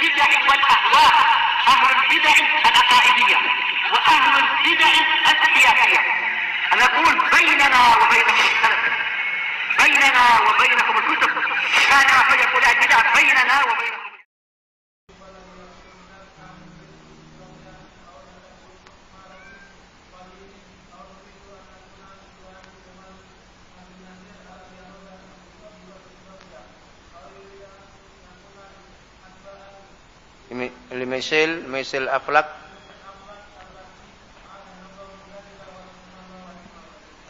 البدع والأهواء، أهل البدع العقائدية وأهل البدع السياسية. أنا أقول بيننا وبينكم السلف، بيننا وبينكم الكتب، كان فيقول البدع بيننا وبينكم. مثل أفلك.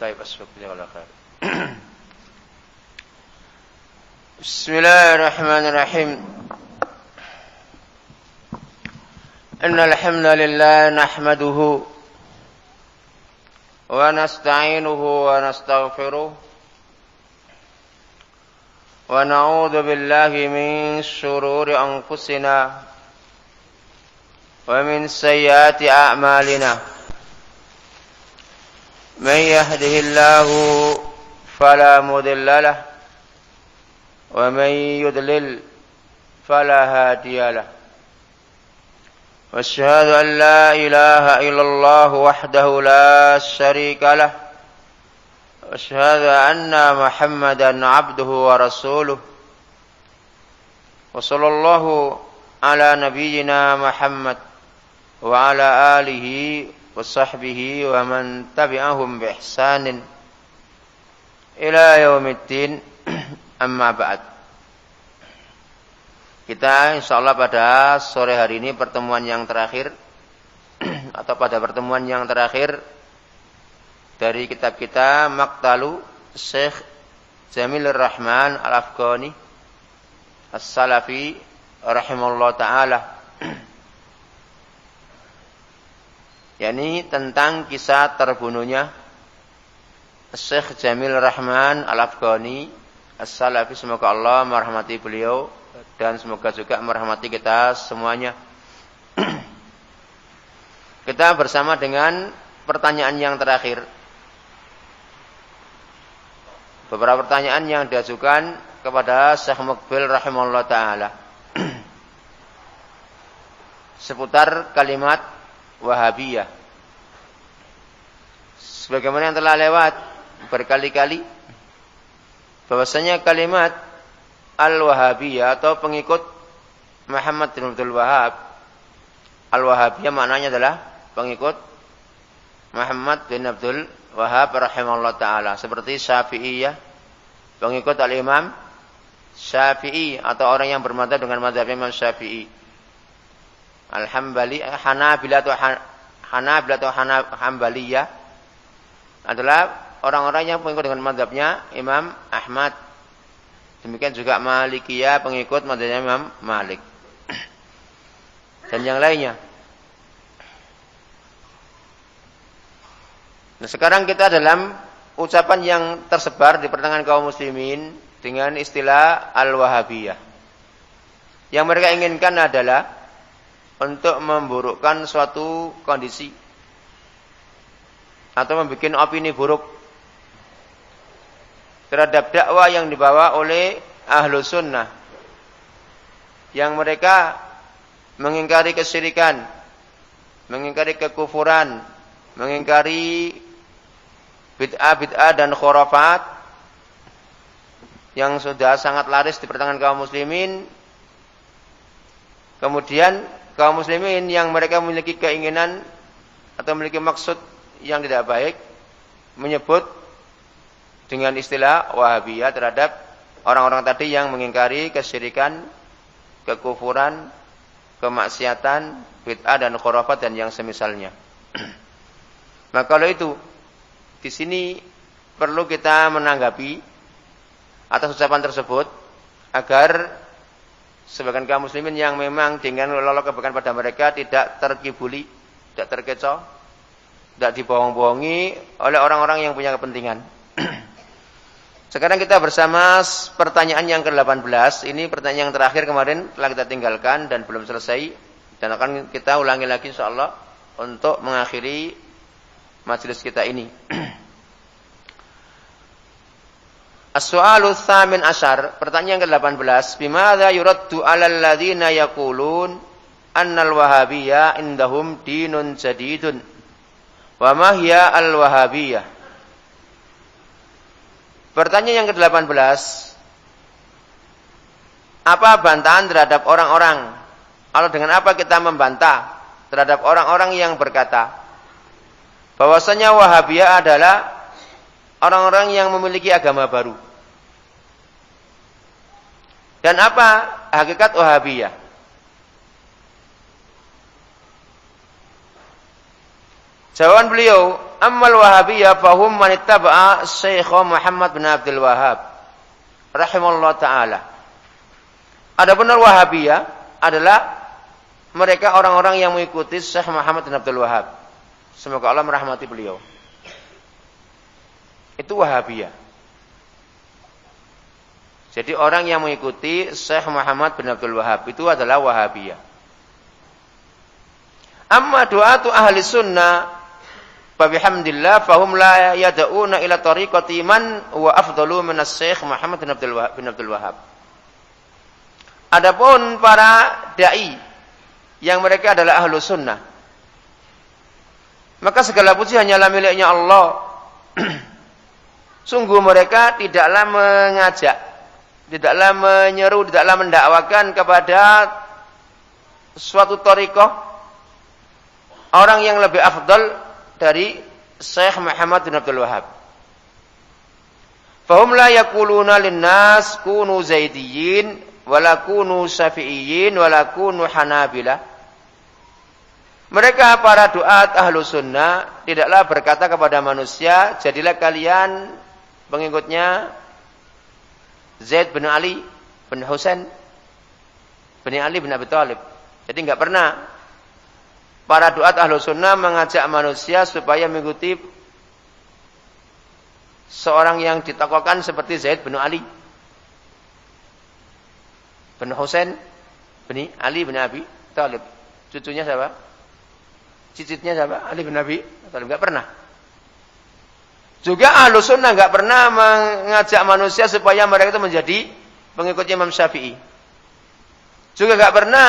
طيب أسفك جزاك خير. بسم الله الرحمن الرحيم. إن الحمد لله نحمده ونستعينه ونستغفره ونعوذ بالله من شرور أنفسنا ومن سيئات أعمالنا. من يهده الله فلا مضل له ومن يضلل فلا هادي له. واشهد أن لا إله إلا الله وحده لا شريك له. واشهد أن محمدا عبده ورسوله. وصلى الله على نبينا محمد وعلى آله وصحبه ومن تبعهم بإحسان إلى يوم الدين. Amma ba'd. Kita insyaallah pada sore hari ini pertemuan yang terakhir atau pada pertemuan yang terakhir dari kitab kita Maqtalu Syekh Jamilur Rahman Al-Afghani As-Salafi rahimahullah ta'ala, yakni tentang kisah terbunuhnya Syekh Jamil Rahman Al-Afghani As-Salafi. Semoga Allah merahmati beliau dan semoga juga merahmati kita semuanya. Kita bersama dengan pertanyaan yang terakhir. Beberapa pertanyaan yang diajukan kepada Syekh Muqbil rahimahullah ta'ala seputar kalimat Wahabiyah. Sebagaimana yang telah lewat berkali-kali, bahwasanya kalimat Al-Wahabiyah atau pengikut Muhammad bin Abdul Wahhab, Al-Wahabiyah maknanya adalah pengikut Muhammad bin Abdul Wahhab rahimahullah ta'ala, seperti Syafi'iyah, pengikut Al-Imam Syafi'i atau orang yang bermadzhab dengan mazhab Imam Syafi'i. Al-Hambali, Hanabilah atau Hanbaliyah adalah orang-orang yang pengikut dengan mazhabnya Imam Ahmad. Demikian juga Malikiyah, pengikut mazhabnya Imam Malik. Dan yang lainnya. Nah, sekarang kita dalam ucapan yang tersebar di pertengahan kaum muslimin dengan istilah Al-Wahabiyah. Yang mereka inginkan adalah untuk memburukkan suatu kondisi atau membuat opini buruk terhadap dakwah yang dibawa oleh ahlu sunnah, yang mereka mengingkari kesyirikan, mengingkari kekufuran, mengingkari bid'ah dan khurafat yang sudah sangat laris di pertengahan kaum muslimin. Kemudian kaum muslimin yang mereka memiliki keinginan atau memiliki maksud yang tidak baik menyebut dengan istilah Wahabiyah terhadap orang-orang tadi yang mengingkari kesyirikan, kekufuran, kemaksiatan, bid'ah dan khurafat dan yang semisalnya. Maka kalau itu di sini perlu kita menanggapi atas ucapan tersebut agar sebagian kaum muslimin yang memang dengan lolok kebaikan pada mereka tidak terkibuli, tidak terkecoh, tidak dibohong-bohongi oleh orang-orang yang punya kepentingan. Sekarang kita bersama pertanyaan yang ke-18. Ini pertanyaan yang terakhir kemarin telah kita tinggalkan dan belum selesai, dan akan kita ulangi lagi insyaallah untuk mengakhiri majelis kita ini. As-su'alu tsamin asyar, pertanyaan ke-18, bimadza yuraddu 'alal ladzina yaqulun annal wahabiyyah indahum dinun jadidun. Wa ma hiya al-wahabiyyah? Pertanyaan yang ke-18, apa bantahan terhadap orang-orang? Atau dengan apa kita membantah terhadap orang-orang yang berkata bahwasanya Wahabiyah adalah orang-orang yang memiliki agama baru. Dan apa hakikat Wahabiyah? Jawaban beliau, ammal Wahabiyah fahum man ittaba'a Syekh Muhammad bin Abdul Wahhab rahimallahu taala. Adapun Wahabiyah adalah mereka orang-orang yang mengikuti Syekh Muhammad bin Abdul Wahhab. Semoga Allah merahmati beliau. Itu Wahabiyah. Jadi orang yang mengikuti Syekh Muhammad bin Abdul Wahhab itu adalah Wahabiyah. Amma du'atu ahli sunnah fabihamdillah fahum la yad'una ila tariqati man wa afdalu min Syekh Muhammad bin Abdul Wahhab. Adapun para dai yang mereka adalah ahlu sunnah, maka segala puji hanyalah miliknya Allah. Sungguh mereka tidaklah mengajak, tidaklah menyeru, tidaklah mendakwakan kepada suatu thariqah orang yang lebih afdal dari Syekh Muhammad bin Abdul Wahhab. Fahum la yaquluna lin-nas kunu zaidiyyin wala kunu syafi'iyyin wala kunu hanabilah. Mereka para duat ahlu sunnah tidaklah berkata kepada manusia, jadilah kalian pengikutnya Zaid bin Ali bin Husain bin Ali bin Abi Thalib. Jadi enggak pernah para duat ahlu sunnah mengajak manusia supaya mengikuti seorang yang ditakwakan seperti Zaid bin Ali bin Husain bin Ali bin Abi Thalib. Cucunya siapa? Cicitnya siapa? Ali bin Abi Thalib. Enggak pernah. Juga ahlu sunnah enggak pernah mengajak manusia supaya mereka itu menjadi pengikut Imam Syafi'i. Juga enggak pernah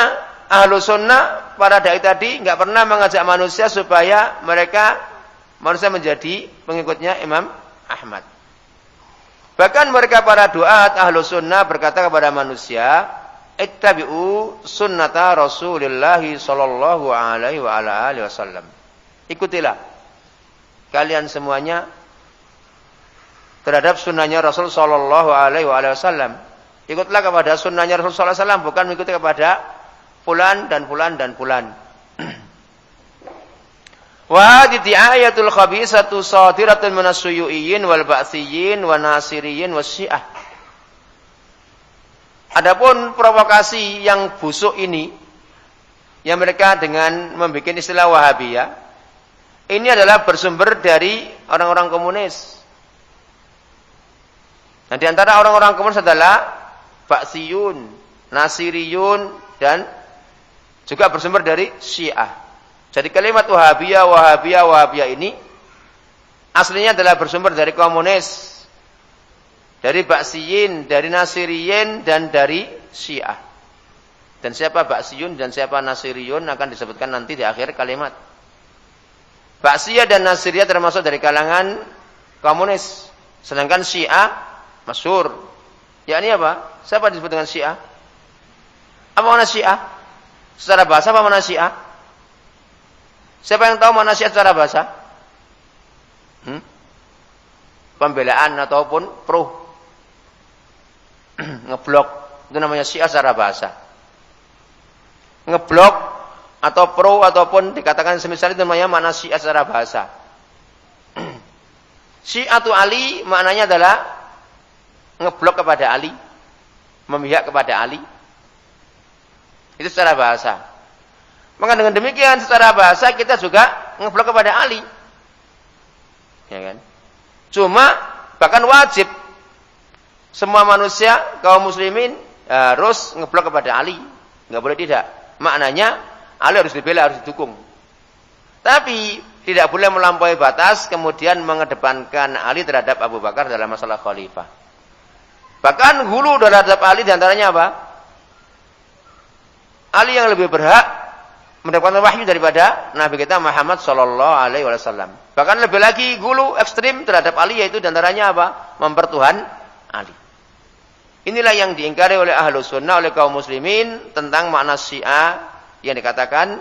ahlu sunnah para dai tadi enggak pernah mengajak manusia supaya manusia menjadi pengikutnya Imam Ahmad. Bahkan mereka para duat ahlu sunnah berkata kepada manusia, ittabi'u sunnata Rasulillahi sallallahu alaihi wa ala alihi wasallam. Ikutilah kalian semuanya terhadap sunnahnya Rasul sallallahu alaihi wa alihi wasallam. Ikutlah kepada sunnahnya Rasul sallallahu alaihi wasallam, bukan mengikuti kepada fulan dan fulan dan fulan. Wa hadhihi ayatul khabisatu sadiratun minas suyu'iyyin wal ba'tsiyyin wa nasiriyyin wasyiah. Adapun provokasi yang busuk ini yang mereka dengan membuat istilah Wahabiyah, ini adalah bersumber dari orang-orang komunis. Nah, di antara orang-orang komunis adalah Ba'tsiyun, Nasiriyun, dan juga bersumber dari Syiah. Jadi kalimat Wahabiyah, Wahabiyah, Wahabiyah ini aslinya adalah bersumber dari komunis, dari Ba'tsiyin, dari Nasiriyin, dan dari Syiah. Dan siapa Ba'tsiyun dan siapa Nasiriyun akan disebutkan nanti di akhir kalimat. Ba'tsiyah dan Nasiriyah termasuk dari kalangan komunis. Sedangkan Syiah masyhur. Yakni apa? Siapa disebut dengan Syiah? Apa makna Syiah? Secara bahasa apa makna Syiah? Siapa yang tahu makna Syiah secara bahasa? Pembelaan ataupun pro. Ngeblok. Itu namanya Syiah secara bahasa. Ngeblok atau pro ataupun dikatakan semisal itu namanya makna Syiah secara bahasa. Syiatu Ali maknanya adalah ngeblok kepada Ali, memihak kepada Ali. Itu secara bahasa. Maka dengan demikian secara bahasa kita juga ngeblok kepada Ali. Ya kan? Cuma bahkan wajib semua manusia kaum muslimin harus ngeblok kepada Ali. Enggak boleh tidak. Maknanya Ali harus dibela, harus didukung. Tapi tidak boleh melampaui batas kemudian mengedepankan Ali terhadap Abu Bakar dalam masalah khalifah. Bahkan hulu terhadap Ali diantaranya apa? Ali yang lebih berhak mendapatkan wahyu daripada Nabi kita Muhammad sallallahu alaihi wasallam. Bahkan lebih lagi hulu ekstrim terhadap Ali, yaitu diantaranya apa? Mempertuhan Ali. Inilah yang diingkari oleh Ahlus Sunnah, oleh kaum muslimin tentang makna Syiah yang dikatakan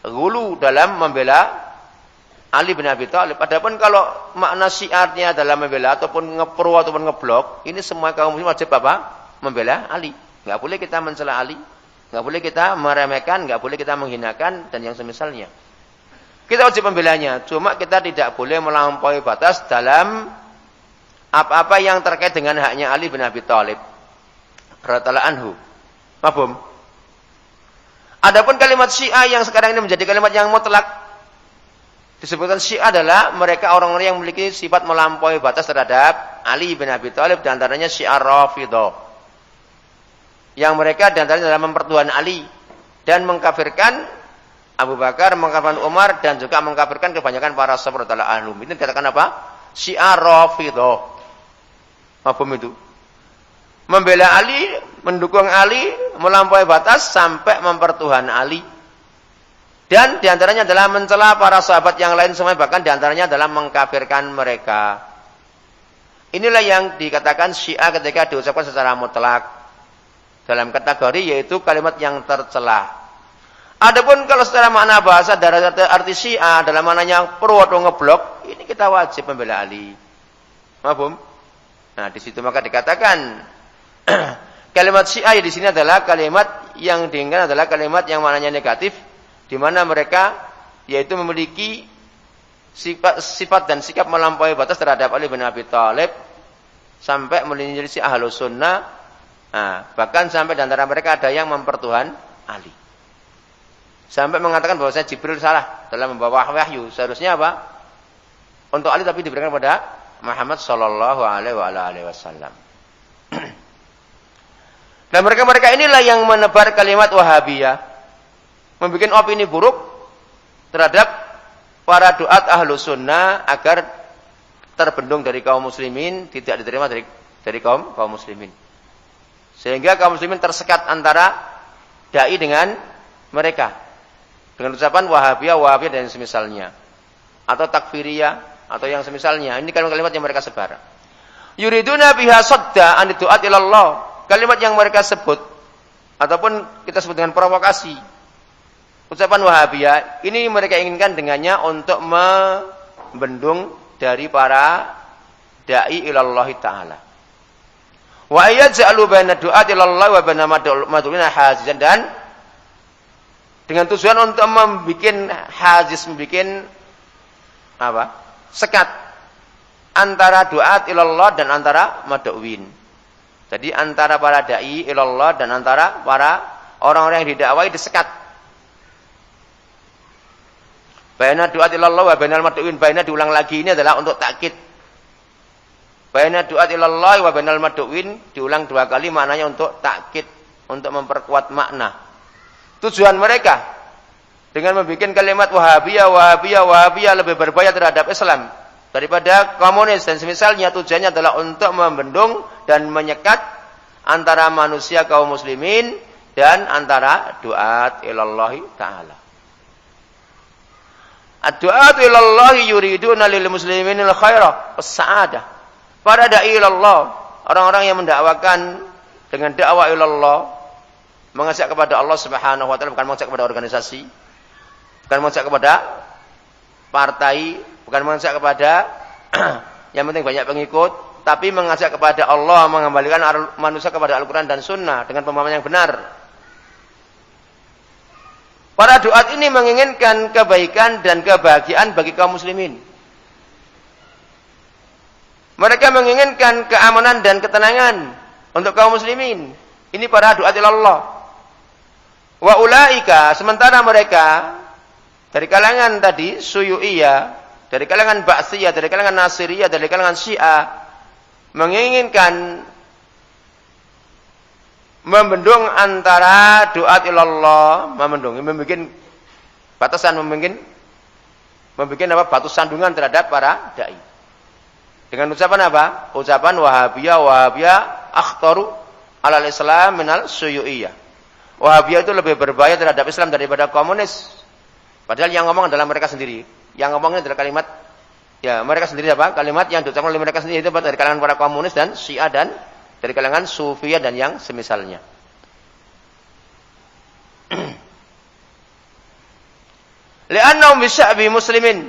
hulu dalam membela Ali bin Abi Thalib. Adapun kalau makna syiarnya adalah membela ataupun ngepro ataupun ngeblok, ini semua kaum muslim wajib apa? Membela Ali. Enggak boleh kita mencela Ali, enggak boleh kita meremehkan, enggak boleh kita menghinakan dan yang semisalnya. Kita wajib membelanya, cuma kita tidak boleh melampaui batas dalam apa-apa yang terkait dengan haknya Ali bin Abi Thalib radhiyallahu anhu. Paham? Adapun kalimat Syiah yang sekarang ini menjadi kalimat yang mutlak, disebutkan Syiah adalah mereka orang-orang yang memiliki sifat melampaui batas terhadap Ali bin Abi Thalib, di antaranya Syiah Rafidhah. Yang mereka di antaranya adalah mempertuhan Ali dan mengkafirkan Abu Bakar, mengkafirkan Umar dan juga mengkafirkan kebanyakan para sahabat radhiyallahu anhum. Itu dikatakan apa? Syiah Rafidhah. Apa itu? Membela Ali, mendukung Ali, melampaui batas sampai mempertuhan Ali. Dan diantaranya adalah mencela para sahabat yang lain semua, bahkan diantaranya adalah mengkafirkan mereka. Inilah yang dikatakan Syiah ketika diucapkan secara mutlak dalam kategori yaitu kalimat yang tercela. Adapun kalau secara makna bahasa dari arti Syiah dalam maknanya pro atau ngeblok, ini kita wajib membela Ali. Paham? Nah, di situ maka dikatakan kalimat Syiah di sini adalah kalimat yang diinginkan adalah kalimat yang maknanya negatif, di mana mereka yaitu memiliki sifat dan sikap melampaui batas terhadap Ali bin Abi Thalib sampai menyelisih Ahlus Sunnah. Nah, bahkan sampai di antara mereka ada yang mempertuhan Ali. Sampai mengatakan bahwasanya Jibril salah dalam membawa wahyu. Seharusnya apa? Untuk Ali tapi diberikan kepada Muhammad sallallahu alaihi wasallam. Dan mereka inilah yang menebar kalimat Wahabiyah, membuat opini buruk terhadap para duat Ahlus Sunnah agar terbendung dari kaum muslimin, tidak diterima dari kaum muslimin. Sehingga kaum muslimin tersekat antara dai dengan mereka. Dengan ucapan Wahabiyah dan semisalnya. Atau takfiriyah atau yang semisalnya. Ini kalimat-kalimat yang mereka sebar. Yuriduna biha sadda an du'at ilallah. Kalimat yang mereka sebut ataupun kita sebut dengan provokasi, ucapan Wahabiyah, ini mereka inginkan dengannya untuk membendung dari para dai ilallah taala. Wa yaj'alu baina du'at ilallah wa baina mad'ulina hajizan, dan dengan tujuan untuk membuat hajiz, membuat apa? Sekat antara du'at ilallah dan antara mad'uin. Jadi antara para dai ilallah dan antara para orang-orang yang didakwai disekat. Baina du'at ilallah wa bainal mad'uin. Baina diulang lagi, ini adalah untuk takkid. Baina du'at ilallah wa bainal mad'uin diulang 2 kali, maknanya untuk takkid, untuk memperkuat makna. Tujuan mereka dengan membuat kalimat Wahabiyah lebih berbahaya terhadap Islam daripada komunis dan semisalnya, tujuannya adalah untuk membendung dan menyekat antara manusia kaum muslimin dan antara duat ilallahi ta'ala. Ad-duat ilallahi yuriduna lil muslimin al khairah was sa'adah. Para dai ilallah, orang-orang yang mendakwakan dengan dakwah ilallah, mengajak kepada Allah Subhanahu wa taala, bukan mengajak kepada organisasi, bukan mengajak kepada partai, bukan mengajak kepada yang penting banyak pengikut, tapi mengajak kepada Allah, mengembalikan manusia kepada Al-Quran dan Sunnah dengan pemahaman yang benar. Para duat ini menginginkan kebaikan dan kebahagiaan bagi kaum muslimin. Mereka menginginkan keamanan dan ketenangan untuk kaum muslimin. Ini para duat ilallah. Wa ulaika, sementara mereka dari kalangan tadi Suyu'iyah, dari kalangan Ba'siyah, dari kalangan Nasiriyah, dari kalangan Syiah, menginginkan membendung antara duat ilallah, membuat batasan, membuat apa? Batu sandungan terhadap para dai. Dengan ucapan apa? Ucapan Wahabiyah akhtaru 'alal Islam minal syuyu'iyah. Wahabiyah itu lebih berbahaya terhadap Islam daripada komunis. Padahal yang ngomong adalah mereka sendiri. Yang ngomongnya adalah kalimat, ya mereka sendiri apa? Kalimat yang diucapkan oleh mereka sendiri itu dari kalangan para komunis dan Syiah dan dari kalangan Sufiyah dan yang semisalnya. Li'annahum bisya'bi muslimin.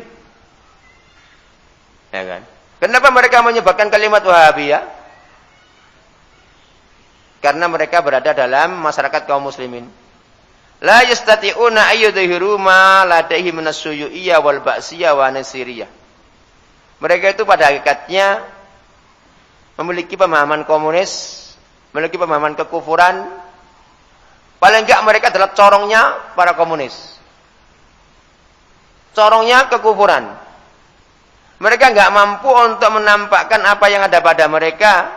Ya kan? Kenapa mereka menyebutkan kalimat Wahabiyah? Karena mereka berada dalam masyarakat kaum muslimin. La yastati'una ayyudhiru ma ladaihi minas syuyu'iyyah wal ba'siyah wa nasiriyah. Mereka itu pada hakikatnya memiliki pemahaman komunis, memiliki pemahaman kekufuran. Paling enggak mereka adalah corongnya para komunis. Corongnya kekufuran. Mereka enggak mampu untuk menampakkan apa yang ada pada mereka,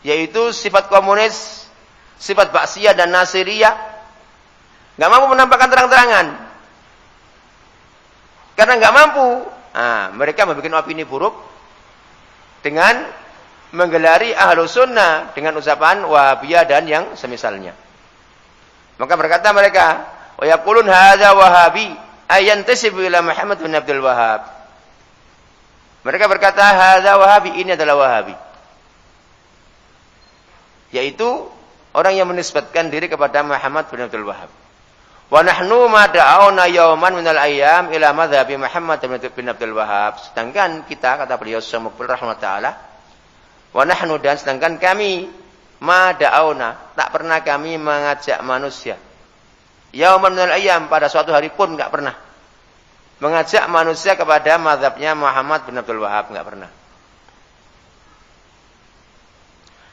yaitu sifat komunis, sifat ba'siyah dan nasiriyah. Enggak mampu menampakkan terang-terangan. Karena enggak mampu, mereka membuat opini buruk dengan menggelari ahlu sunnah dengan ucapan Wahabiyah dan yang semisalnya. Maka berkata mereka, wa yaqulun hadza wahabi ayantasibu ila Muhammad bin Abdul Wahhab. Mereka berkata hadza wahabi, ini adalah Wahabi. Yaitu orang yang menisbatkan diri kepada Muhammad bin Abdul Wahhab. Wa nahnu ma da'awna yawman minal ayyam ila madhhabi Muhammad bin Abdul Wahhab. Sedangkan kita, kata beliau Syamukbil rahmatullah, wa nahnu, dan sedangkan kami, ma da'awna, tak pernah kami mengajak manusia. Yawman minal ayyam, pada suatu hari pun enggak pernah mengajak manusia kepada mazhabnya Muhammad bin Abdul Wahhab, enggak pernah.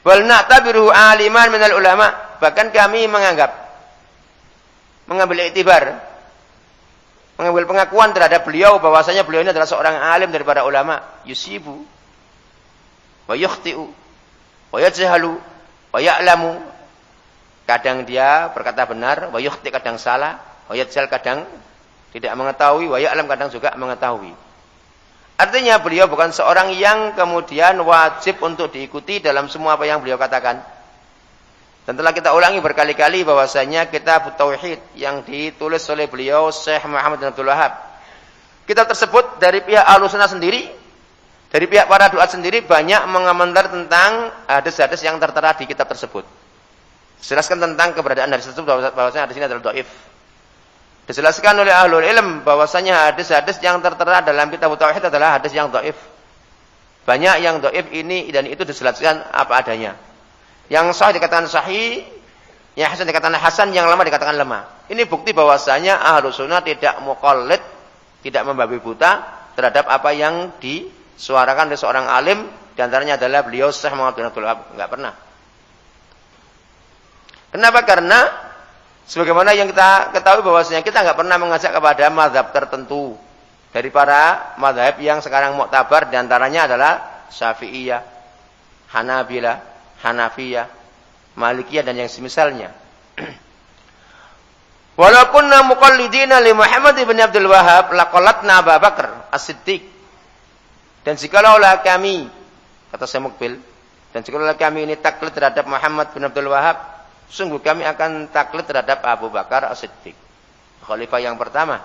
Wal na'tabiruhu aliman minal ulama, bahkan kami mengambil iktibar, mengambil pengakuan terhadap beliau bahwasanya beliau ini adalah seorang alim daripada ulama. Yusibu wa yukhti'u wa yajhalu wa ya'lamu. Kadang dia berkata benar, wa yukhti, kadang salah, wa yajhal, kadang tidak mengetahui, wa ya'lam, kadang juga mengetahui. Artinya beliau bukan seorang yang kemudian wajib untuk diikuti dalam semua apa yang beliau katakan. Dan telah kita ulangi berkali-kali bahwasanya kitab Tauhid yang ditulis oleh beliau Syekh Muhammad bin Abdul Wahhab, kitab tersebut dari pihak Ahlussunnah sendiri, dari pihak para duat sendiri banyak mengomentar tentang hadis-hadis yang tertera di kitab tersebut. Dijelaskan tentang keberadaan hadis tersebut bahwasanya hadis ini adalah dhaif. Dijelaskan oleh ahlul ilm bahwasanya hadis-hadis yang tertera dalam kitab Tauhid adalah hadis yang dhaif. Banyak yang dhaif ini dan itu dijelaskan apa adanya. Yang sahih dikatakan sahih, yang hasan dikatakan hasan, yang lemah dikatakan lemah. Ini bukti bahwasanya Ahlus Sunnah tidak muqallid, tidak membabi buta terhadap apa yang disuarakan oleh seorang alim, di antaranya adalah beliau Syekh Muhammad bin Abdul Wahhab. Enggak pernah. Kenapa? Karena sebagaimana yang kita ketahui bahwasanya kita enggak pernah mengajak kepada mazhab tertentu dari para mazhab yang sekarang muktabar, di antaranya adalah Syafi'iyah, Hanabilah, Hanafiyah, Malikiyah dan yang semisalnya. Walau kunna muqallidina li Muhammad bin Abdul Wahhab laqallatna Abu Bakar As-Siddiq. Dan jikalaulah kami, kata Syekh Mukbil, dan jikalaulah kami ini taklid terhadap Muhammad bin Abdul Wahhab, sungguh kami akan taklid terhadap Abu Bakar As-Siddiq, khalifah yang pertama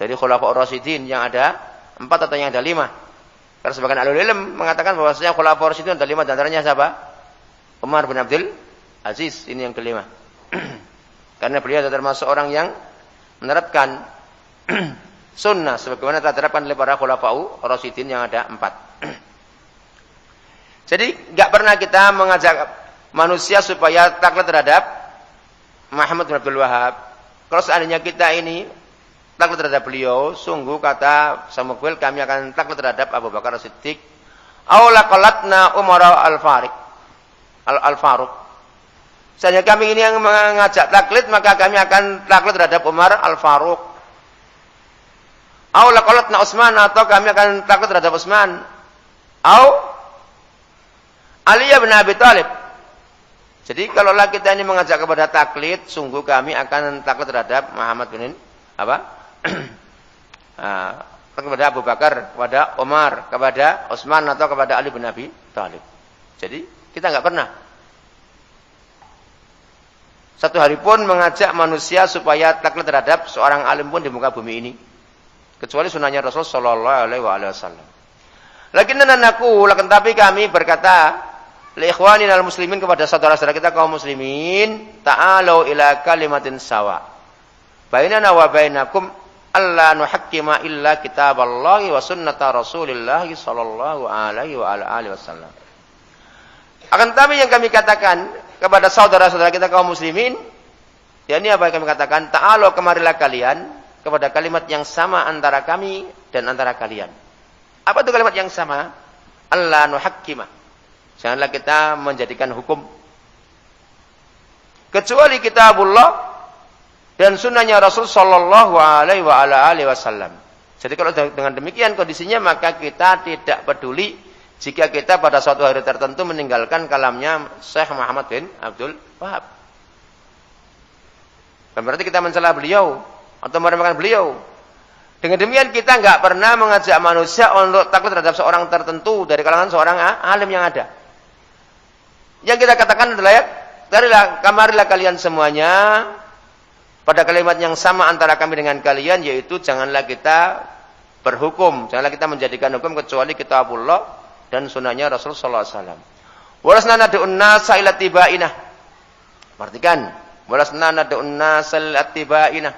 dari Khulafaur Rasyidin, yang ada 4 atau yang ada 5. Karena sebagian ahli ilmu mengatakan bahwasanya Khulafaur Rasyidin ada 5, di antaranya siapa? Umar bin Abdul Aziz, ini yang kelima. Karena beliau adalah termasuk orang yang menerapkan sunnah sebagaimana telah diterapkan oleh para Khulafaur Rasyidin yang ada 4. Jadi enggak pernah kita mengajak manusia supaya taklid terhadap Muhammad bin Abdul Wahhab. Kalau seandainya kita ini taklid terhadap beliau, sungguh kata Samukbil, kami akan taklid terhadap Abu Bakar As-Siddiq. Aula qalatna Umar Al-Faruq. Seandainya kami ini yang mengajak taklid, maka kami akan taklid terhadap Umar Al-Faruq. Aula qalatna Utsman, atau kami akan taklid terhadap Utsman. Au Ali bin Abi Thalib. Jadi kalaulah kita ini mengajak kepada taklid, sungguh kami akan taklid terhadap Muhammad bin kepada Abu Bakar, kepada Umar, kepada Utsman, atau kepada Ali bin Abi Thalib. Jadi Kita nggak pernah. Satu hari pun mengajak manusia supaya taklid terhadap seorang alim pun di muka bumi ini. Kecuali sunnahnya Rasul sallallahu alaihi wasallam. Lakin tapi kami berkata li ikhwaninal muslimin kepada saudara-saudara kita kaum muslimin, ta'alu ila kalimatin sawa. Bainana wa bainakum alla nuhakkima illa kitaballahi wa sunnata Rasulillah sallallahu alaihi wa alihi wasallam. Akan tetapi yang kami katakan kepada saudara-saudara kita kaum muslimin, yakni apa yang kami katakan, ta'alu kemarilah kalian kepada kalimat yang sama antara kami dan antara kalian. Apa itu kalimat yang sama? Allah nuhakkima. Janganlah kita menjadikan hukum kecuali kitabullah dan sunnahnya Rasul sallallahu alaihi wasallam. Jadi kalau dengan demikian kondisinya, maka kita tidak peduli jika kita pada suatu hari tertentu meninggalkan kalamnya Syekh Muhammad bin Abdul Wahab. Berarti kita mencela beliau atau meremehkan beliau. Dengan demikian kita nggak pernah mengajak manusia untuk takut terhadap seorang tertentu dari kalangan seorang alim yang ada. Yang kita katakan adalah kamarilah kalian semuanya pada kalimat yang sama antara kami dengan kalian, yaitu janganlah kita berhukum, janganlah kita menjadikan hukum kecuali kitabullah dan sunnahnya Rasul sallallahu alaihi wasallam. Walasna nad'un nasa ila tibainah. Perhatikan, walasna nad'un nasa ila tibainah.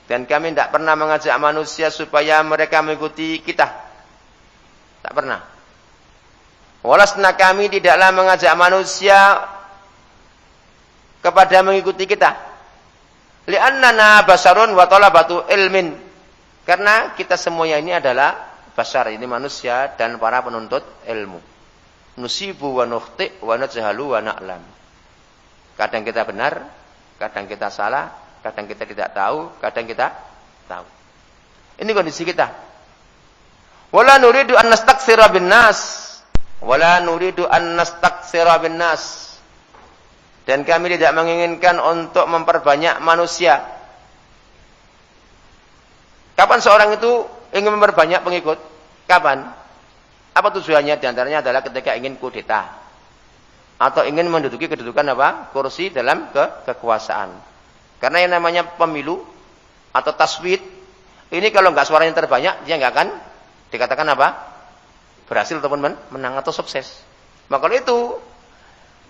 Dan kami tidak pernah mengajak manusia supaya mereka mengikuti kita. Tak pernah. Walasna kami tidaklah mengajak manusia kepada mengikuti kita. Li'annana basarun wa talabatu ilmin. Karena kita semuanya ini adalah basar, ini manusia dan para penuntut ilmu. Nusibu wa nukhti wa najhalu wa na'lam. Kadang kita benar, kadang kita salah, kadang kita tidak tahu, kadang kita tahu. Ini kondisi kita. Wala nuridu an nastaksira bin nas. Wala nuridu an nastaksira bin nas. Dan kami tidak menginginkan untuk memperbanyak manusia. Kapan seorang itu ingin memperbanyak pengikut? Kapan? Apa tujuannya? Di antaranya adalah ketika ingin kudeta. Atau ingin menduduki kedudukan apa? Kursi dalam kekuasaan. Karena yang namanya pemilu atau taswid, ini kalau nggak suaranya terbanyak, dia nggak akan dikatakan apa? Berhasil ataupun menang atau sukses. Maka itu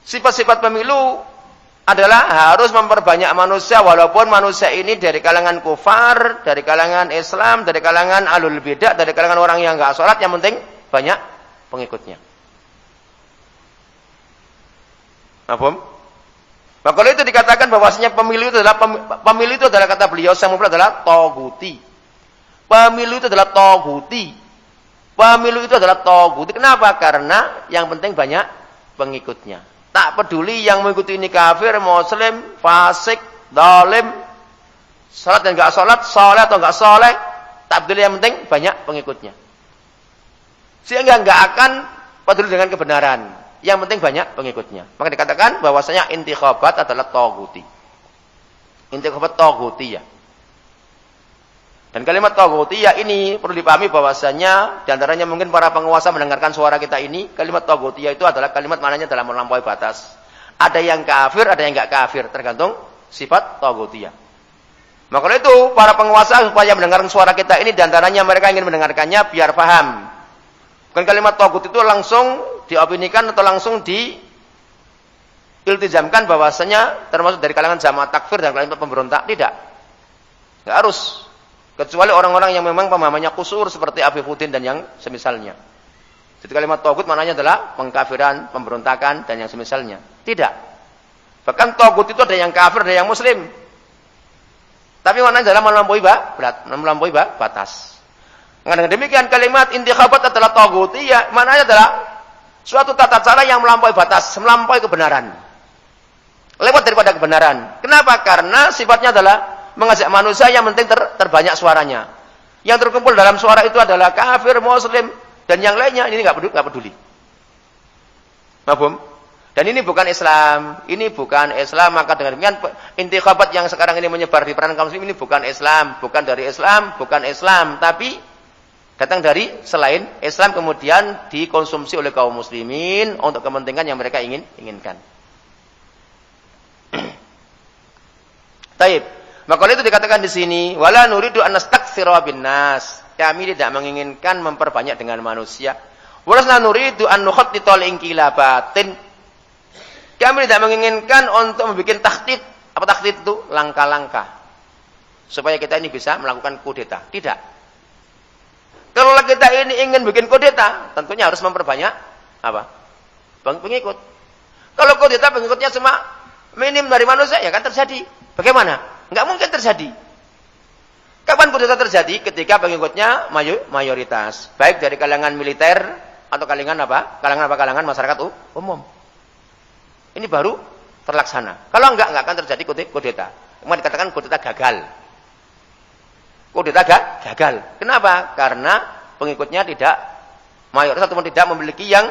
sifat-sifat pemilu adalah harus memperbanyak manusia, walaupun manusia ini dari kalangan kufar, dari kalangan Islam, dari kalangan alul bidah, dari kalangan orang yang nggak sholat, yang penting banyak pengikutnya. Apa? Maka itu dikatakan bahwasanya pemilu itu adalah kata beliau yang mulia adalah toguti. Pemilu itu adalah toguti. Pemilu itu adalah toguti. Kenapa? Karena yang penting banyak pengikutnya. Tak peduli yang mengikuti ini kafir, muslim, fasik, zalim, salat dan enggak salat, saleh atau enggak saleh, tak peduli, yang penting banyak pengikutnya. Sehingga enggak akan peduli dengan kebenaran. Yang penting banyak pengikutnya. Maka dikatakan bahwasanya intikhabat adalah taghuti. Intikhabat taghutiyah. Dan kalimat taghutiyah ini perlu dipahami bahwasanya di antaranya mungkin para penguasa mendengarkan suara kita ini, kalimat taghutiyah itu adalah kalimat mananya dalam melampaui batas. Ada yang kafir, ada yang enggak kafir, tergantung sifat taghutiyah. Maka itu para penguasa supaya mendengarkan suara kita ini, di antaranya mereka ingin mendengarkannya biar paham. Bukan kalimat taghut itu langsung diopinikan atau langsung diiltizamkan bahwasanya termasuk dari kalangan jamaah takfir dan kalangan pemberontak. Tidak. Enggak harus. Kecuali orang-orang yang memang pemahamannya kusur seperti Afifuddin dan yang semisalnya. Jadi kalimat taghut maknanya adalah pengkafiran, pemberontakan dan yang semisalnya. Tidak. Bahkan taghut itu ada yang kafir, ada yang muslim. Tapi maknanya adalah melampaui batas. Dengan demikian kalimat intikhabat adalah taghutiyah, maknanya adalah suatu tata cara yang melampaui batas, melampaui kebenaran. Lewat daripada kebenaran. Kenapa? Karena sifatnya adalah mengajak manusia yang penting terbanyak suaranya. Yang terkumpul dalam suara itu adalah kafir, muslim, dan yang lainnya. Ini nggak peduli. Mafhum? Dan ini bukan Islam. Ini bukan Islam. Maka dengan demikian intikhabat yang sekarang ini menyebar di peran kaum muslim ini bukan Islam. Bukan dari Islam, bukan Islam. Tapi Datang dari selain Islam kemudian dikonsumsi oleh kaum muslimin untuk kepentingan yang mereka inginkan. Taib. Maka oleh itu dikatakan di sini, wala nuridu an nastaktsira binnas. Kami tidak menginginkan memperbanyak dengan manusia. Walasna nuridu an nukhattita liinqilabatin. Kami tidak menginginkan untuk membuat takhdid. Apa takhdid itu? Langkah-langkah. Supaya kita ini bisa melakukan kudeta. Tidak. Kalau kita ini ingin bikin kudeta, tentunya harus memperbanyak apa? Pengikut. Kalau kudeta pengikutnya cuma minim dari manusia, ya kan terjadi. Bagaimana? Enggak mungkin terjadi. Kapan kudeta terjadi? Ketika pengikutnya mayoritas, baik dari kalangan militer atau kalangan apa? Kalangan masyarakat umum. Ini baru terlaksana. Kalau enggak akan terjadi kudeta. Kemudian dikatakan kudeta gagal. Kudeta gagal. Kenapa? Karena pengikutnya tidak mayoritas ataupun tidak memiliki yang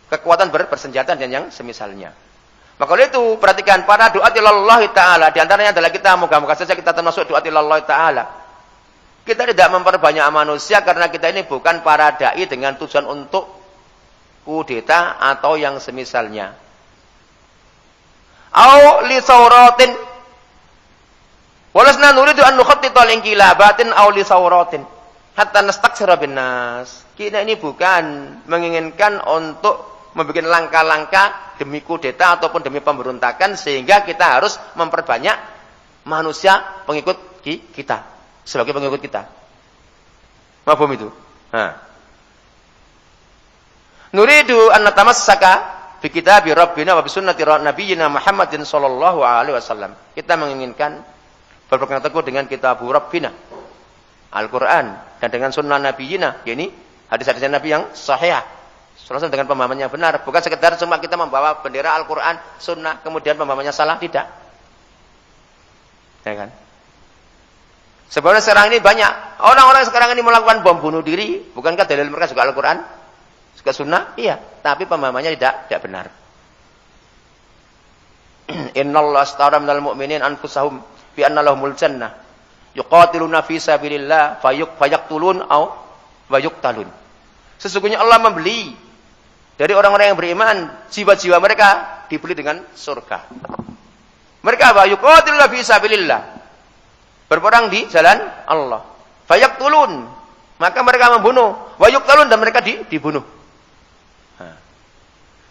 kekuatan bersenjata dan yang semisalnya. Maka oleh itu perhatikan para doa ilallahi ta'ala. Di antaranya adalah kita moga-moga saja kita termasuk doa ilallahi ta'ala. Kita tidak memperbanyak manusia karena kita ini bukan para dai dengan tujuan untuk kudeta atau yang semisalnya. Au li sauratin. Walasna nuridu an nukhattita liinqilabatin aw li sawratin hatta nastaksira binnas. Kita ini bukan menginginkan untuk membuat langkah-langkah demi kudeta ataupun demi pemberontakan sehingga kita harus memperbanyak manusia pengikut kita sebagai pengikut kita. Mafhum itu? Nuridu an natamassaka bi kitabi rabbina wa bi sunnati nabiyyina Muhammadin sallallahu alaihi wasallam. Kita menginginkan berpegang teguh dengan kitab Rabbina Al-Quran dan dengan sunnah Nabiyina, yakni hadis-hadis Nabi yang sahih, selalu dengan pemahamannya benar, bukan sekedar cuma kita membawa bendera Al-Quran, sunnah, kemudian pemahamannya salah, tidak. Ya kan? Sebenarnya sekarang ini banyak orang-orang sekarang ini melakukan bom bunuh diri, bukankah dalil mereka juga Al-Quran, juga sunnah? Iya, tapi pemahamannya tidak benar. Innallaha astara minal mu'minin anfusahum bi anna lahumul jannah yuqatiluna fi sabilillah fayaqtulun aw fayuqtalun. Sesungguhnya Allah membeli dari orang-orang yang beriman jiwa-jiwa mereka dibeli dengan surga. Mereka apa? Yuqatiluna fi sabilillah, berperang di jalan Allah. Fayaqtulun, maka mereka membunuh, wa yuqtalun, dan mereka dibunuh.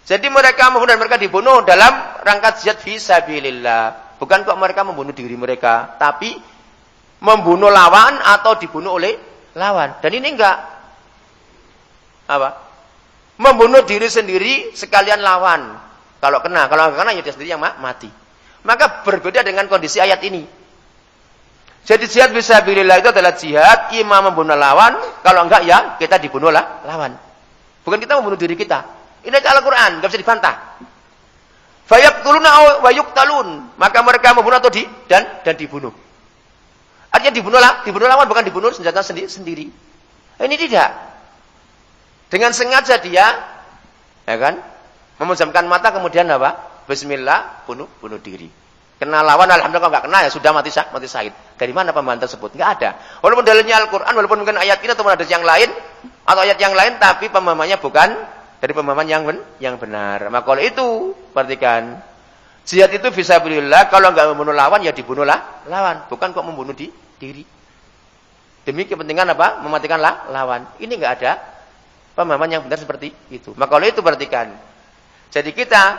Jadi mereka membunuh dan mereka dibunuh dalam rangka jihad fi sabilillah. Bukan kok mereka membunuh diri mereka, tapi membunuh lawan atau dibunuh oleh lawan. Dan ini enggak apa? Membunuh diri sendiri sekalian lawan. Kalau kena ya dia sendiri yang mati. Maka berbeda dengan kondisi ayat ini. Jadi jihad fisabilillah itu adalah jihad imam membunuh lawan, kalau enggak ya kita dibunuh lawan. Bukan kita membunuh diri kita. Ini Al-Qur'an, enggak bisa dibantah. Fayaqtuluna wa yuqtalun, maka mereka membunuh atau dan dibunuh. Artinya dibunuh lawan, bukan dibunuh senjata sendiri. Ini tidak. Dengan sengaja dia, ya kan, memejamkan mata kemudian apa? Bismillah, bunuh diri. Kena lawan, alhamdulillah, enggak kena ya sudah mati syahid. Dari mana pemahaman tersebut? Enggak ada. Walaupun dalilnya Al-Qur'an, walaupun mungkin ayat ini atau ada yang lain atau ayat yang lain, tapi pemahamannya bukan dari pemahaman yang benar. Maka oleh itu, perhatikan, jihad itu fisabilillah, kalau enggak membunuh lawan ya dibunuh lawan, bukan kok membunuh diri. Demi kepentingan apa? Mematikan lawan. Ini enggak ada pemahaman yang benar seperti itu. Maka oleh itu perhatikan. Jadi kita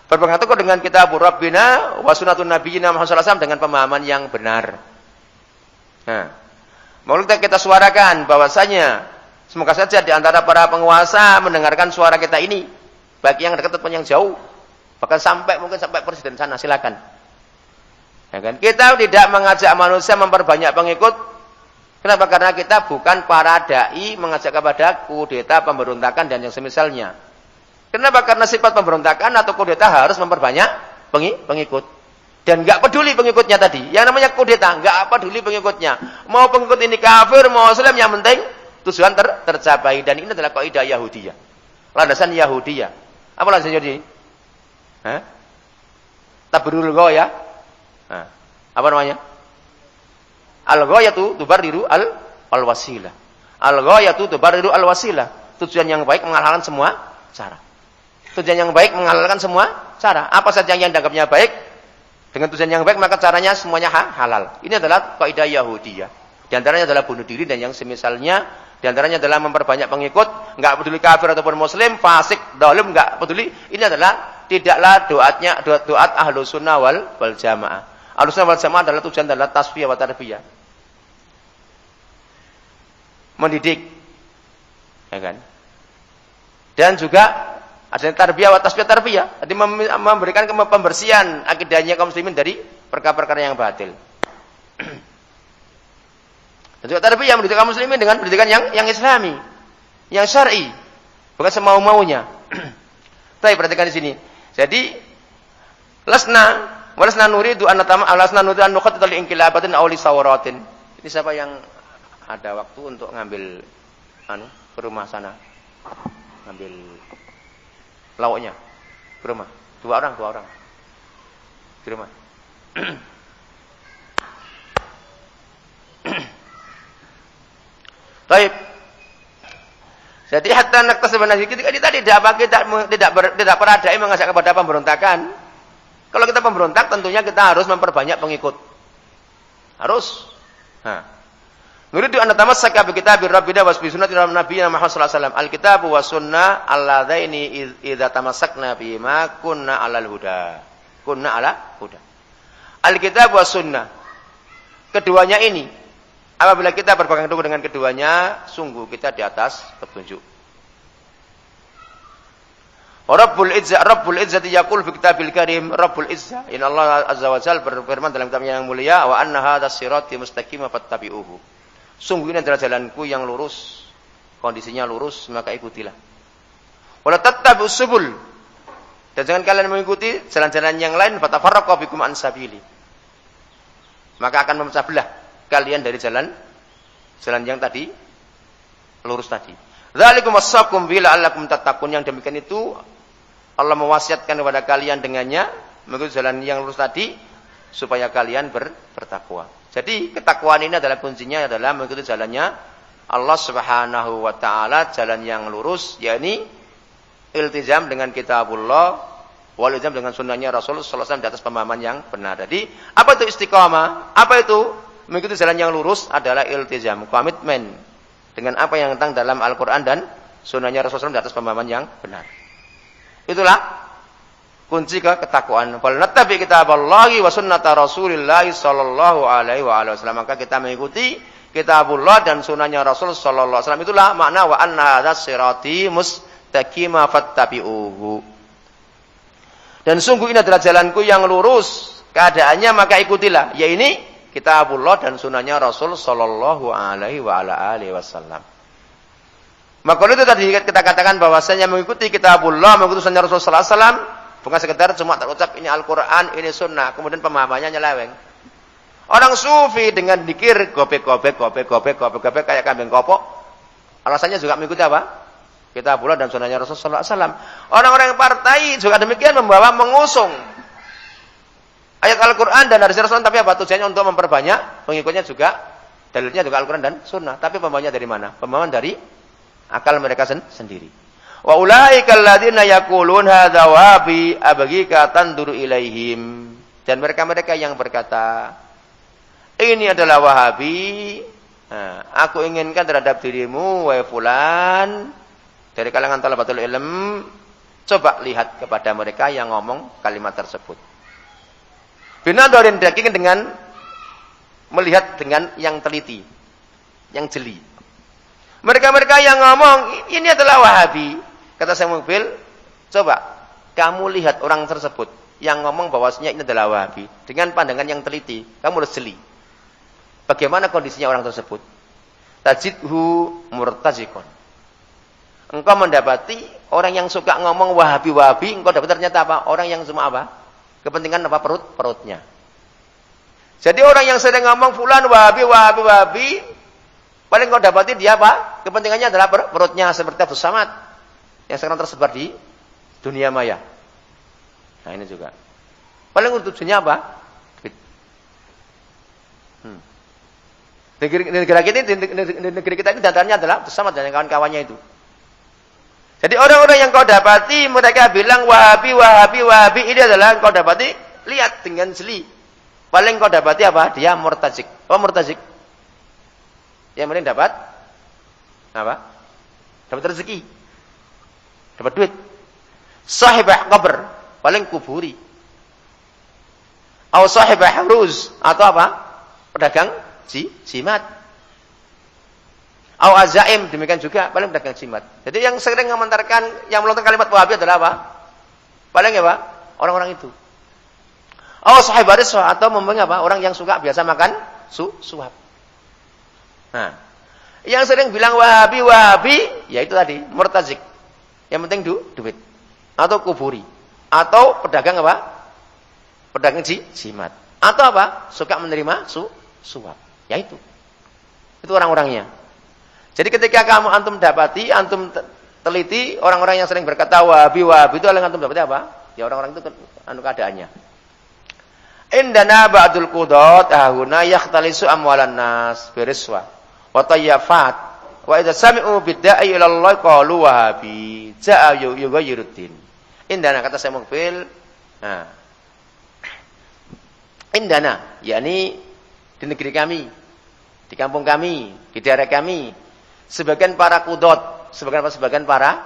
berpegang teguh dengan kitab Rabbina wa sunnatun nabiyyina Muhammad sallallahu alaihi wasallam dengan pemahaman yang benar. Nah, mau kita suarakan bahwasanya semoga saja di antara para penguasa mendengarkan suara kita ini, baik yang dekat ataupun yang jauh, bahkan mungkin sampai presiden sana, silakan. Ya kan? Kita tidak mengajak manusia memperbanyak pengikut. Kenapa? Karena kita bukan para dai mengajak kepada kudeta, pemberontakan dan yang semisalnya. Kenapa? Karena sifat pemberontakan atau kudeta harus memperbanyak pengikut. Dan enggak peduli pengikutnya tadi. Yang namanya kudeta, enggak peduli pengikutnya. Mau pengikut ini kafir, mau muslim, yang penting tujuan tercapai. Dan ini adalah kaidah Yahudiyah. Landasan Yahudiyah. Apa landasan Yahudi? Tabrul ghayah. Apa namanya? Al-ghayatu tubarriru al-wasilah. Al-ghayatu tubarriru al-wasilah. Tujuan yang baik menghalalkan semua cara. Tujuan yang baik menghalalkan semua cara. Apa saja yang dianggapnya baik, dengan tujuan yang baik maka caranya semuanya halal. Ini adalah kaidah Yahudiyah. Di antaranya adalah bunuh diri dan yang semisalnya. Di antaranya adalah memperbanyak pengikut, enggak peduli kafir ataupun muslim, fasik, zalim, enggak peduli. Ini adalah tidaklah doat Ahlus Sunnah wal Jamaah. Ahlus Sunnah wal Jamaah adalah tujuan adalah tasfiyah wa tarbiyah. Mendidik. Ya kan? Dan juga ada tarbiyah wa tasfiyah tarbiyah. Jadi memberikan pembersihan akidahnya kaum muslimin dari perkara-perkara yang batil. Dan juga tarbiyah mendidik kaum muslimin dengan pendidikan yang islami, yang syar'i, bukan semau-maunya. Tapi perhatikan di sini. Jadi walasna nuridu an nukhattita li inqilabatin aw li sawaratin. Ini siapa yang ada waktu untuk ngambil ke rumah sana? Ngambil lauknya ke rumah. Dua orang. Di rumah. Baik. Jadi hatta naktasib nafsi kita tidak peradai mengajak kepada pemberontakan. Kalau kita pemberontak tentunya kita harus memperbanyak pengikut. Harus. Nuridu an natamassaka bi kitabi rabbina wa bi sunnati nabiyina Muhammad sallallahu alaihi wasallam. Al-kitab wa sunnah alladzaini idza tamassakna bima kunna 'alal huda. Kunna 'ala huda. Al-kitab wa sunnah. Keduanya ini apabila kita berpegang teguh dengan keduanya, sungguh kita di atas petunjuk. Rabbul Izzah yaqul fi kitabil karim, Rabbul Izzah, inna Allah azza wa jalla berfirman dalam kitabnya yang mulia, wa anna hadzal sirati mustaqim fattabi'uhu. Sungguh ini adalah jalanku yang lurus, kondisinya lurus, maka ikutilah. Wala tattabi'us subul. Dan jangan kalian mengikuti jalan-jalan yang lain, fatafarraqu bikum an sabili. Maka akan memecah belah kalian dari jalan yang tadi lurus tadi. Dzalikum wasaqum bi la'allakum tattaqun. Yang demikian itu Allah mewasiatkan kepada kalian dengannya mengikuti jalan yang lurus tadi supaya kalian bertakwa. Jadi ketakwaan ini adalah kuncinya adalah mengikuti jalannya Allah Subhanahu wa taala, jalan yang lurus, yakni iltizam dengan kitabullah wal iltizam dengan sunnahnya Rasul sallallahu alaihi wasallam di atas pemahaman yang benar. Jadi, apa itu istiqamah? Apa itu mengikuti jalan yang lurus? Adalah iltizam, komitmen dengan apa yang datang dalam Al-Qur'an dan sunnahnya Rasulullah di atas pemahaman yang benar. Itulah kunci ketakwaan. Fal nattabi kitaballahi wa sunnata Rasulillah sallallahu alaihi wasallam. Maka kita mengikuti kitabullah dan sunnahnya Rasul sallallahu alaihi wasallam. Itulah makna wa anna hadzal sirati mustaqima fattabi'uhu. Dan sungguh ini adalah jalanku yang lurus. Keadaannya maka ikutilah. Ya ini kitabullah dan sunnahnya Rasul sallallahu alaihi wasallam. Maka itu tadi kita katakan bahwasanya mengikuti kitabullah, mengikuti sunnah Rasul sallallahu alaihi wasallam bukan sekedar cuma terucap ini Al-Quran, ini sunnah, kemudian pemahamannya nyeleweng. Orang sufi dengan dikir gobek kayak kambing kopok. Alasannya juga mengikuti apa? Kitabullah dan sunnahnya Rasulullah SAW. Orang-orang yang partai juga demikian mengusung ayat Al-Quran dan hadis Rasulullah, tapi apa? Tujuannya untuk memperbanyak pengikutnya juga, dalilnya juga Al-Quran dan sunnah. Tapi pemahamannya dari mana? Pemahaman dari akal mereka sendiri. Wa ulaika alladziina yaqulun hadza wahabi abghika tanduru ilaihim. Dan mereka-mereka yang berkata, ini adalah Wahabi, aku inginkan terhadap dirimu wahai fulan dari kalangan talabatul ilm. Coba lihat kepada mereka yang ngomong kalimat tersebut. Binadharin daking dengan melihat dengan yang teliti, yang jeli. Mereka-mereka yang ngomong ini adalah Wahabi. Kata Syekh Mukbil, coba kamu lihat orang tersebut yang ngomong bahwasanya ini adalah Wahabi dengan pandangan yang teliti, kamu harus jeli. Bagaimana kondisinya orang tersebut? Tajidhu murtazikon. Engkau mendapati orang yang suka ngomong Wahabi, engkau dapat ternyata apa? Orang yang cuma apa? Kepentingan apa? Perutnya. Jadi orang yang sering ngomong fulan Wahabi, paling engkau dapati dia apa? Kepentingannya adalah perutnya, seperti Abdus Samad yang sekarang tersebar di dunia maya. Nah ini juga. Paling tujuannya apa? Negara kita, negeri kita ini datanya adalah bersama dengan kawan-kawannya itu. Jadi orang-orang yang kau dapati mereka bilang Wahabi, Wahabi, Wahabi, ini adalah kau dapati lihat dengan jeli. Paling kau dapati apa? Dia murtazik. Apa murtazik? Yang penting dapat apa? Dapat rezeki. Dapat duit. Sahibah qabr, paling kuburi. Atau sahibah haruz, atau apa? Pedagang jimat. Au azaim, demikian juga paling pedagang jimat. Jadi yang sering mengantarkan, yang melontarkan kalimat Wahabi adalah apa? Paling apa? Orang-orang itu. Au sahibah riswah, atau memang apa? Orang yang suka biasa makan suap. Nah, yang sering bilang Wahabi, Wahabi, ya itu tadi, murtazik. Yang penting duit. Atau kuburi. Atau pedagang apa? Pedagang jimat. Atau apa? Suka menerima suap. Ya itu. Itu orang-orangnya. Jadi ketika kamu antum dapati, antum teliti orang-orang yang sering berkata Wahabi, Wahabi itu yang antum dapati apa? Ya orang-orang itu keadaannya. Indana ba'dul qudat ahuna yakhtalisu amwalan nas biriswa wa tayyafat wa idza sami'u bidda'i ila Allah qalu Wahabi ja'a yughayyiruddin. Indana kata saya mukbil. Nah. Indana yakni di negeri kami, di kampung kami, di daerah kami, sebagian para kudot, sebagian para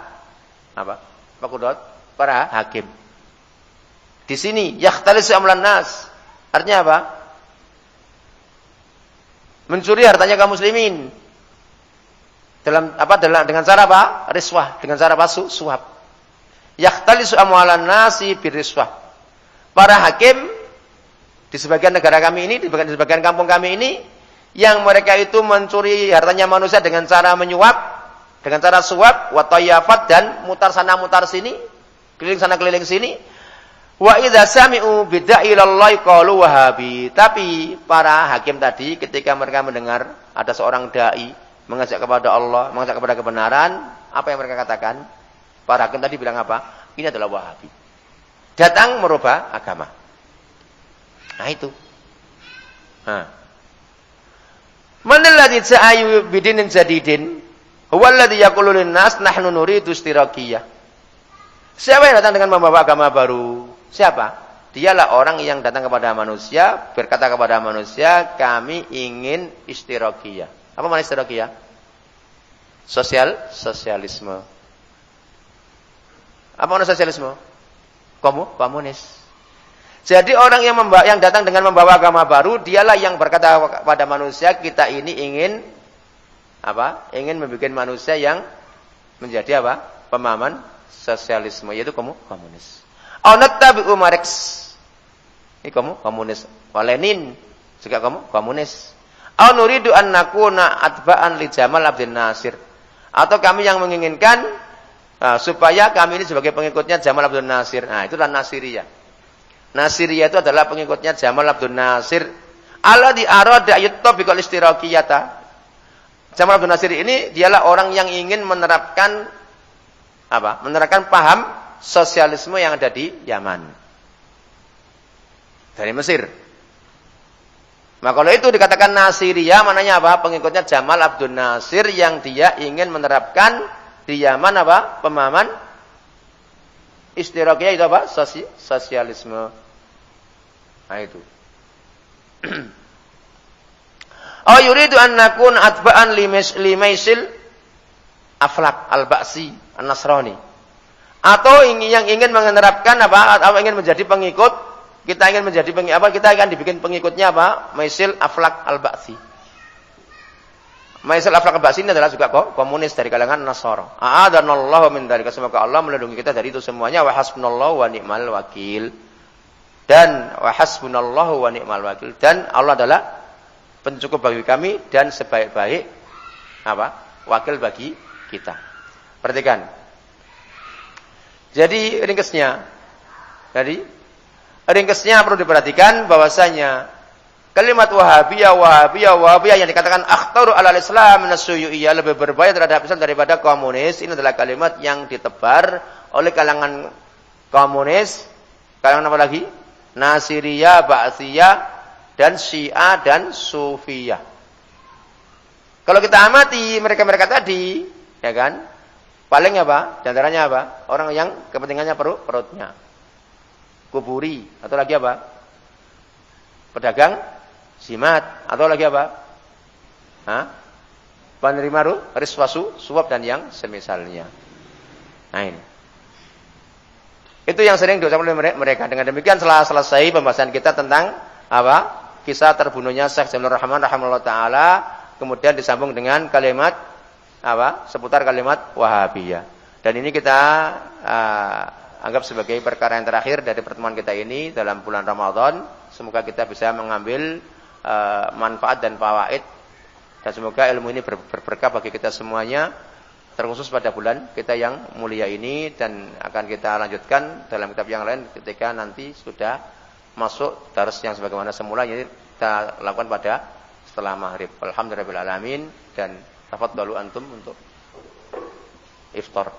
apa? Pak kudot, para hakim. Di sini yakhtalisu amlan nas. Artinya apa? Mencuri hartanya kaum muslimin. Dengan cara apa? Riswah, dengan cara apa? Suap. Yakhtalisu amwalan nasi biriswah. Para hakim di sebagian negara kami ini, di sebagian kampung kami ini, yang mereka itu mencuri hartanya manusia dengan cara menyuap, dengan cara suap, wa tayyafat, dan mutar sana mutar sini, keliling sana keliling sini. Wa idza sami'u bidda'i ilallahi qalu Wahabi. Tapi para hakim tadi ketika mereka mendengar ada seorang dai mengajak kepada Allah, mengajak kepada kebenaran, apa yang mereka katakan? Para hakim tadi bilang apa? Ini adalah Wahabi. Datang merubah agama. Nah itu. Nah. Man alladhi ja'ayu bidinin jadidin huwa alladhi yaqulu lin-nas nahnu nuridu istiraqiyah. Siapa yang datang dengan membawa agama baru? Siapa? Dialah orang yang datang kepada manusia, berkata kepada manusia, kami ingin istiraqiyah. Apa makna istiraqiyah? Sosialisme. Apa makna sosialisme? Komunis. Jadi orang yang datang dengan membawa agama baru, dialah yang berkata kepada manusia, kita ini ingin apa? Ingin membuat manusia yang menjadi apa? Pemahaman sosialisme, yaitu komunis. Au nattabi'u Marx. Ini komunis. Wa Lenin juga komunis. Au nuridu an nakuna atba'an li Jamal Abdin Nasir. Atau kami yang menginginkan supaya kami ini sebagai pengikutnya Jamal Abdul Nasir. Nah, itulah Nasiriyah. Nasiriyah itu adalah pengikutnya Jamal Abdul Nasir. Alladzi arada yuttabiqal istiraqiyata. Jamal Abdul Nasir ini dialah orang yang ingin menerapkan apa? Menerapkan paham sosialisme yang ada di Yaman. Dari Mesir. Nah, kalau itu dikatakan Nasiriyah, maknanya apa? Pengikutnya Jamal Abdul Nasir yang dia ingin menerapkan di Yaman apa? Pemahaman istiraqiyah itu apa? Sosialisme. Nah itu. Oh yuridu an nakun atba'an limaisil aflak al-ba'si an-nasrani. Atau yang ingin menerapkan apa? Atau ingin menjadi pengikut, kita ingin menjadi pengikut apa? Kita akan dibikin pengikutnya apa? Maisil aflak al-ba'si. Maisil aflak al-ba'si ini adalah juga komunis dari kalangan Nasara. A'adanallahu min dzalika, semoga Allah melindungi kita dari itu semuanya. Wa hasbunallahu wa ni'mal wakil. Dan wa hasbunallahu wa ni'mal wakil, dan Allah adalah pencukup bagi kami dan sebaik-baik apa? Wakil bagi kita. Perhatikan. Jadi ringkasnya perlu diperhatikan bahwasanya kalimat Wahabiyah yang dikatakan akhtaru alal Islam nasuyu'iyah, lebih berbahaya terhadap Islam daripada komunis. Ini adalah kalimat yang ditebar oleh kalangan komunis, kalangan apa lagi? Nasiriyah, Ba'tsiyah, dan Syiah dan Sufiyah. Kalau kita amati mereka-mereka tadi, ya kan? Paling apa? Di antaranya apa? Orang yang kepentingannya perutnya. Kuburi atau lagi apa? Pedagang jimat atau lagi apa? Hah? Penerima riswah suap dan yang semisalnya. Nah ini. Itu yang sering diucapkan oleh mereka. Dengan demikian setelah selesai pembahasan kita tentang apa? Kisah terbunuhnya Syekh Jalilur Rahman rahimahullah taala, kemudian disambung dengan kalimat apa? Seputar kalimat Wahabiyah. Dan ini kita anggap sebagai perkara yang terakhir dari pertemuan kita ini dalam bulan Ramadan. Semoga kita bisa mengambil manfaat dan fawaid, dan semoga ilmu ini berberkah bagi kita semuanya, terkhusus pada bulan kita yang mulia ini, dan akan kita lanjutkan dalam kitab yang lain ketika nanti sudah masuk dars yang sebagaimana semula, jadi kita lakukan pada setelah maghrib. Alhamdulillahirabbil alamin, dan tafadhalu antum untuk iftar.